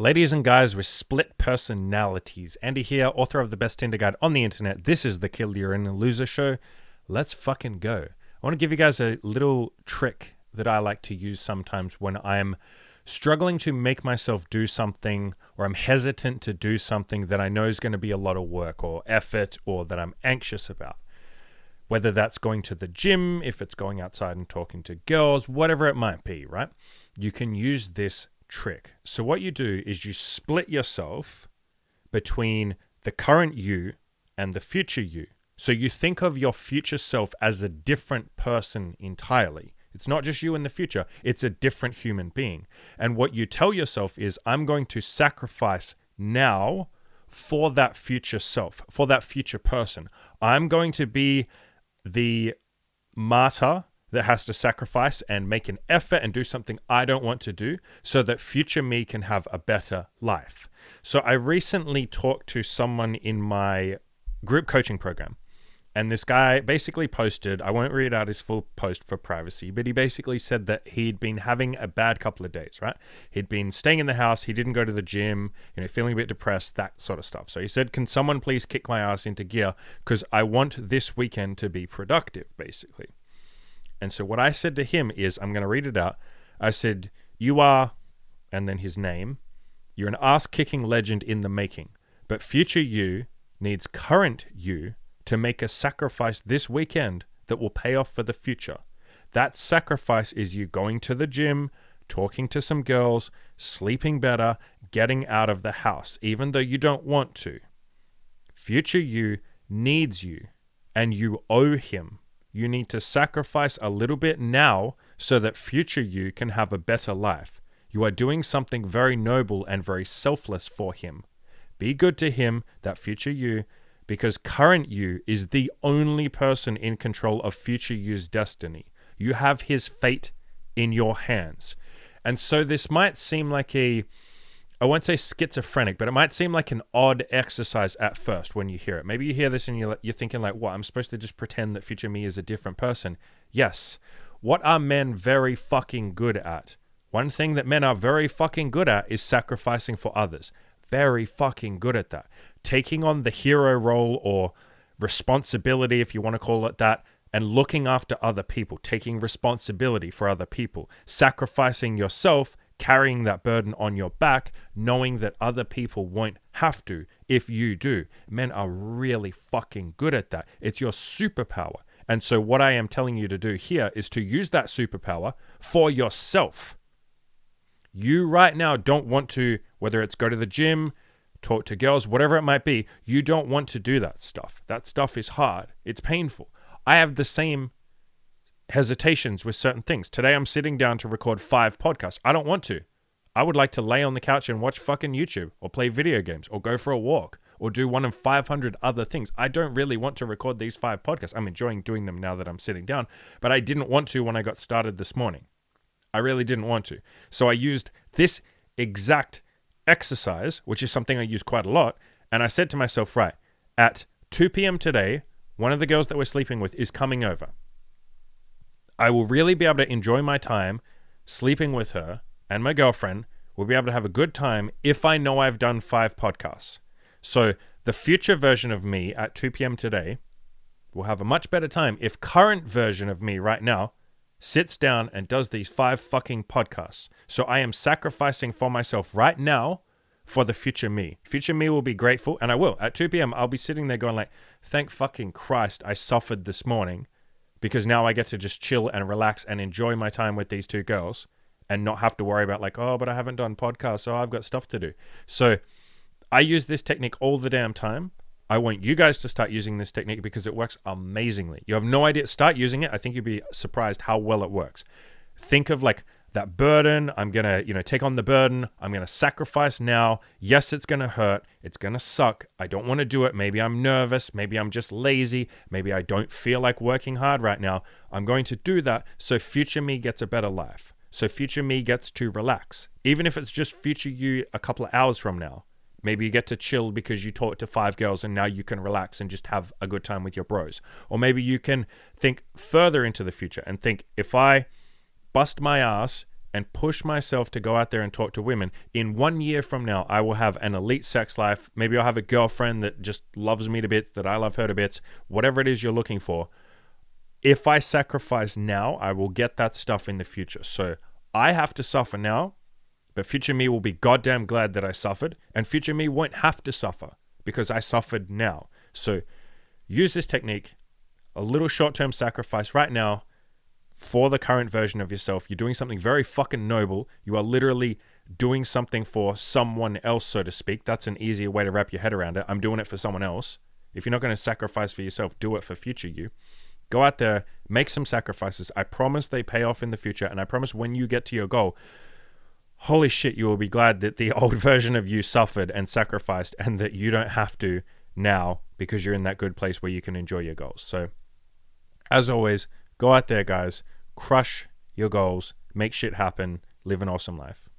Ladies and guys with split personalities, Andy here, author of the best Tinder guide on the internet. This is the Kill Your Inner Loser show. Let's fucking go. I want to give you guys a little trick that I like to use sometimes when I'm struggling to make myself do something, or I'm hesitant to do something that I know is going to be a lot of work or effort, or that I'm anxious about. Whether that's going to the gym, if it's going outside and talking to girls, whatever it might be, right? You can use this trick. So what you do is you split yourself between the current you and the future you. So you think of your future self as a different person entirely. It's not just you in the future, it's a different human being. And what you tell yourself is, I'm going to sacrifice now for that future self, for that future person. I'm going to be the martyr that has to sacrifice and make an effort and do something I don't want to do so that future me can have a better life. So I recently talked to someone in my group coaching program, and this guy basically posted, I won't read out his full post for privacy, but he basically said that he'd been having a bad couple of days, right? He'd been staying in the house, he didn't go to the gym, feeling a bit depressed, that sort of stuff. So he said, can someone please kick my ass into gear because I want this weekend to be productive, basically. And so what I said to him is, I'm going to read it out. I said, you are, and then his name, you're an ass-kicking legend in the making, but future you needs current you to make a sacrifice this weekend that will pay off for the future. That sacrifice is you going to the gym, talking to some girls, sleeping better, getting out of the house, even though you don't want to. Future you needs you, and you owe him. You need to sacrifice a little bit now so that future you can have a better life. You are doing something very noble and very selfless for him. Be good to him, that future you, because current you is the only person in control of future you's destiny. You have his fate in your hands. And so this might seem like I won't say schizophrenic, but it might seem like an odd exercise at first when you hear it. Maybe you hear this and you're thinking like, what, I'm supposed to just pretend that future me is a different person? Yes. What are men very fucking good at? One thing that men are very fucking good at is sacrificing for others. Very fucking good at that. Taking on the hero role or responsibility, if you want to call it that, and looking after other people, taking responsibility for other people, sacrificing yourself, carrying that burden on your back, knowing that other people won't have to if you do. Men are really fucking good at that. It's your superpower. And so what I am telling you to do here is to use that superpower for yourself. You right now don't want to, whether it's go to the gym, talk to girls, whatever it might be, you don't want to do that stuff. That stuff is hard. It's painful. I have the same hesitations with certain things. Today I'm sitting down to record 5 podcasts. I don't want to. I would like to lay on the couch and watch fucking YouTube or play video games or go for a walk or do one of 500 other things. I don't really want to record these 5 podcasts. I'm enjoying doing them now that I'm sitting down, but I didn't want to when I got started this morning. I really didn't want to. So I used this exact exercise, which is something I use quite a lot, and I said to myself, right, at 2 p.m. today, one of the girls that we're sleeping with is coming over. I will really be able to enjoy my time sleeping with her, and my girlfriend will be able to have a good time if I know I've done 5 podcasts. So the future version of me at 2 p.m. today will have a much better time if current version of me right now sits down and does these 5 fucking podcasts. So I am sacrificing for myself right now for the future me. Future me will be grateful, and I will. At 2 p.m. I'll be sitting there going like, thank fucking Christ I suffered this morning, because now I get to just chill and relax and enjoy my time with these 2 girls and not have to worry about like, oh, but I haven't done podcasts, so I've got stuff to do. So I use this technique all the damn time. I want you guys to start using this technique because it works amazingly. You have no idea. Start using it. I think you'd be surprised how well it works. Think of like that burden. I'm going to, take on the burden. I'm going to sacrifice now. Yes, it's going to hurt. It's going to suck. I don't want to do it. Maybe I'm nervous. Maybe I'm just lazy. Maybe I don't feel like working hard right now. I'm going to do that so future me gets a better life. So future me gets to relax. Even if it's just future you a couple of hours from now. Maybe you get to chill because you talked to 5 girls and now you can relax and just have a good time with your bros. Or maybe you can think further into the future and think, if I bust my ass and push myself to go out there and talk to women. In 1 year from now, I will have an elite sex life. Maybe I'll have a girlfriend that just loves me to bits, that I love her to bits, whatever it is you're looking for. If I sacrifice now, I will get that stuff in the future. So I have to suffer now, but future me will be goddamn glad that I suffered, and future me won't have to suffer because I suffered now. So use this technique, a little short-term sacrifice right now for the current version of yourself. You're doing something very fucking noble. You are literally doing something for someone else, so to speak. That's an easier way to wrap your head around it. I'm doing it for someone else. If you're not going to sacrifice for yourself, do it for future you. Go out there, make some sacrifices. I promise they pay off in the future, and I promise when you get to your goal, holy shit, you will be glad that the old version of you suffered and sacrificed and that you don't have to now because you're in that good place where you can enjoy your goals. So, as always, go out there, guys, crush your goals, make shit happen, live an awesome life.